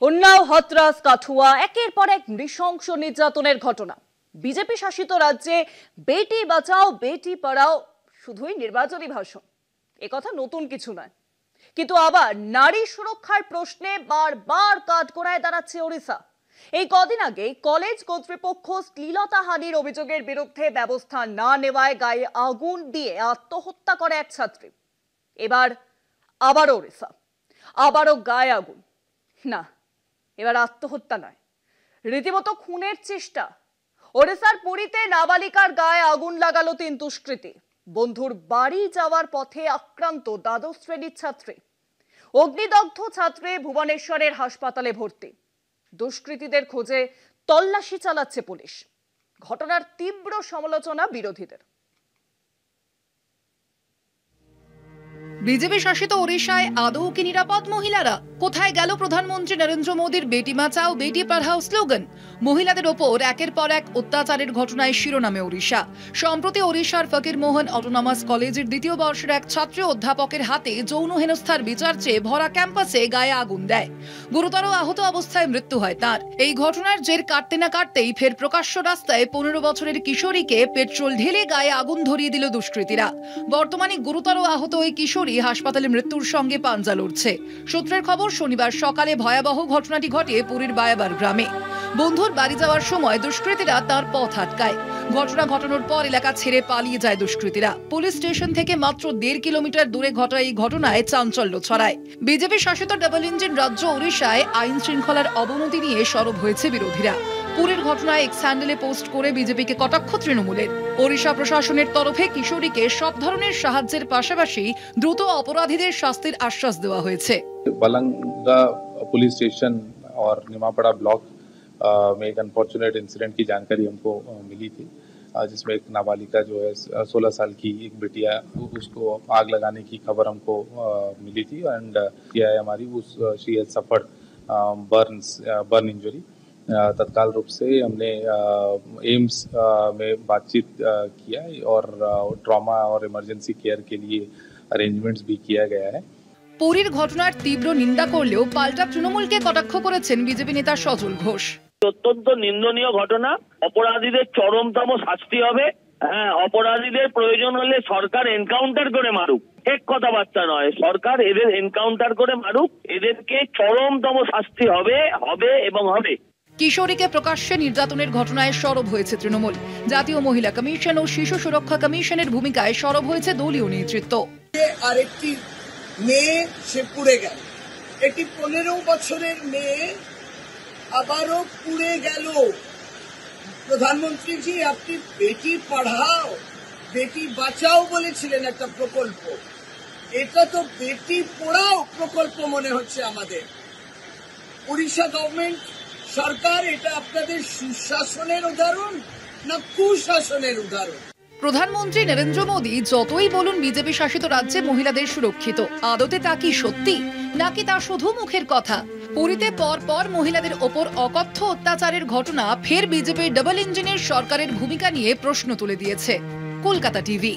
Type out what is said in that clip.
উন্নাও, হাথরাস, কাঠুয়া একের পর এক নৃশংস নির্যাতনের ঘটনা। বিজেপি শাসিত রাজ্যে বেটি বাঁচাও বেটি পড়াও শুধুই নির্বাচনী ভাষণ, একথা নতুন কিছু নয়। কিন্তু আবার নারী সুরক্ষার প্রশ্নে বারবার কাঠগড়ায় দাঁড়াচ্ছে ওড়িশা। এই কদিন আগে কলেজ কর্তৃপক্ষ শ্লীলতাহানির অভিযোগের বিরুদ্ধে ব্যবস্থা না নেওয়ায় গায়ে আগুন দিয়ে আত্মহত্যা করে এক ছাত্রী। এবার আবারও ওড়িশা, আবারও গায়ে আগুন। না, এবার আত্মহত্যা নয়, রীতিমতো খুনের চেষ্টা। ওড়িশার পুরীতে নাবালিকার গায়ে আগুন লাগালো 3 দুষ্কৃতী। বন্ধুর বাড়ি যাওয়ার পথে আক্রান্ত দ্বাদশ শ্রেণীর ছাত্রী। অগ্নিদগ্ধ ছাত্রী ভুবনেশ্বরের হাসপাতালে ভর্তি। দুষ্কৃতীদের খোঁজে তল্লাশি চালাচ্ছে পুলিশ। ঘটনার তীব্র সমালোচনা বিরোধীদের। বিজেপি শাসিত ওড়িশায় আদৌ কি নিরাপদ মহিলারা? কোথায় গেল প্রধানমন্ত্রী নরেন্দ্র মোদীর বেটি বাঁচাও বেটি পড়াও স্লোগান? মহিলাদের ওপর একের পর এক অত্যাচারের ঘটনায় শিরোনামে ওড়িশা। সম্প্রতি ওড়িশার ফকিরমোহন অটোনমাস কলেজের 2য় বর্ষের এক ছাত্রী অধ্যাপকের হাতে যৌন হেনস্থার বিচার চেয়ে ভরা ক্যাম্পাসে গায়ে আগুন দেয়। গুরুতর আহত অবস্থায় মৃত্যু হয় তার। এই ঘটনার জের কাটতে না কাটতেই ফের প্রকাশ্য রাস্তায় 15 বছরের কিশোরীকে পেট্রোল ঢেলে গায়ে আগুন ধরিয়ে দিল দুষ্কৃতীরা। বর্তমানে গুরুতর আহত ওই কিশোরী হাসপাতালে মৃত্যুর সঙ্গে পাঞ্জা লড়ছে। সূত্রের খবর, শনিবার সকালে ভয়াবহ ঘটনাটি ঘটে পুরীর বায়াবার গ্রামে। বন্ধুর বাড়ি যাওয়ার সময় দুষ্কৃতীরা তার পথ আটকায়। ঘটনা ঘটানোর পর এলাকা ছেড়ে পালিয়ে যায় দুষ্কৃতীরা। পুলিশ স্টেশন থেকে মাত্র 1.5 কিলোমিটার দূরে ঘটা এই ঘটনায় চাঞ্চল্য ছড়ায়। বিজেপি শাসিত ডাবল ইঞ্জিন রাজ্য ওড়িশায় আইন শৃঙ্খলার অবনতি নিয়ে সরব হয়েছে বিরোধীরা। পুরীর ঘটনায় এক্স হ্যান্ডেলে পোস্ট করে বিজেপিকে কটাক্ষ তৃণমূলের। ওড়িশা প্রশাসনের তরফে কিশোরীকে সব ধরনের সাহায্যের পাশাপাশি দ্রুত অপরাধীদের শাস্তির আশ্বাস দেওয়া হয়েছে। बलंगा पुलिस स्टेशन और निमापड़ा ब्लॉक में एक अनफॉर्चुनेट इंसिडेंट की जानकारी हमको मिली थी, जिसमें एक नाबालिका जो है 16 साल की एक बिटिया, उसको आग लगाने की खबर हमको मिली थी। एंड किया है हमारी she has suffered burn injury. तत्काल रूप से हमने एम्स में बातचीत किया और ट्रॉमा और इमरजेंसी केयर के लिए अरेंजमेंट्स भी किया गया है। পুরীর ঘটনার তীব্র নিন্দা করলেও পাল্টা তৃণমূলকে কটাক্ষ করেছেন বিজেপি নেতা সজল ঘোষ। অত্যন্ত নিন্দনীয় ঘটনা, অপরাধীদের চরমতম শাস্তি হবে। হ্যাঁ, অপরাধীদের প্রয়োজন হলে সরকার এনকাউন্টার করে মারুক, এক কথাবার্তা নয়, সরকার এদের এনকাউন্টার করে মারুক, এদেরকে চরমতম শাস্তি হবে এবং হবে। কিশোরীকে প্রকাশ্যে নির্যাতনের ঘটনায় সরব হয়েছে তৃণমূল। জাতীয় মহিলা কমিশন ও শিশু সুরক্ষা কমিশনের ভূমিকায় সরব হয়েছে দলীয় নেতৃত্ব। আরেকটি মেয়ে সে পুড়ে গেল, এটি 15 বছরের মেয়ে আবারও পুড়ে গেল। প্রধানমন্ত্রীজি, আপনি বেটি পড়াও বেটি বাঁচাও বলেছিলেন একটা প্রকল্প, এটা তো বেটি পড়াও প্রকল্প মনে হচ্ছে আমাদের। উড়িষ্যা গভর্নমেন্ট সরকার, এটা আপনাদের সুশাসনের উদাহরণ না কুশাসনের উদাহরণ? প্রধানমন্ত্রী নরেন্দ্র মোদী যতই বলুন বিজেপি শাসিত রাজ্যে মহিলাদের সুরক্ষিত, আদতে তা কি সত্যি নাকি তা শুধু মুখের কথা? পুরীতে পর মহিলাদের ওপর অকথ্য অত্যাচারের ঘটনা ফের বিজেপির ডাবল ইঞ্জিনের সরকারের ভূমিকা নিয়ে প্রশ্ন তুলে দিয়েছে। কলকাতা টিভি।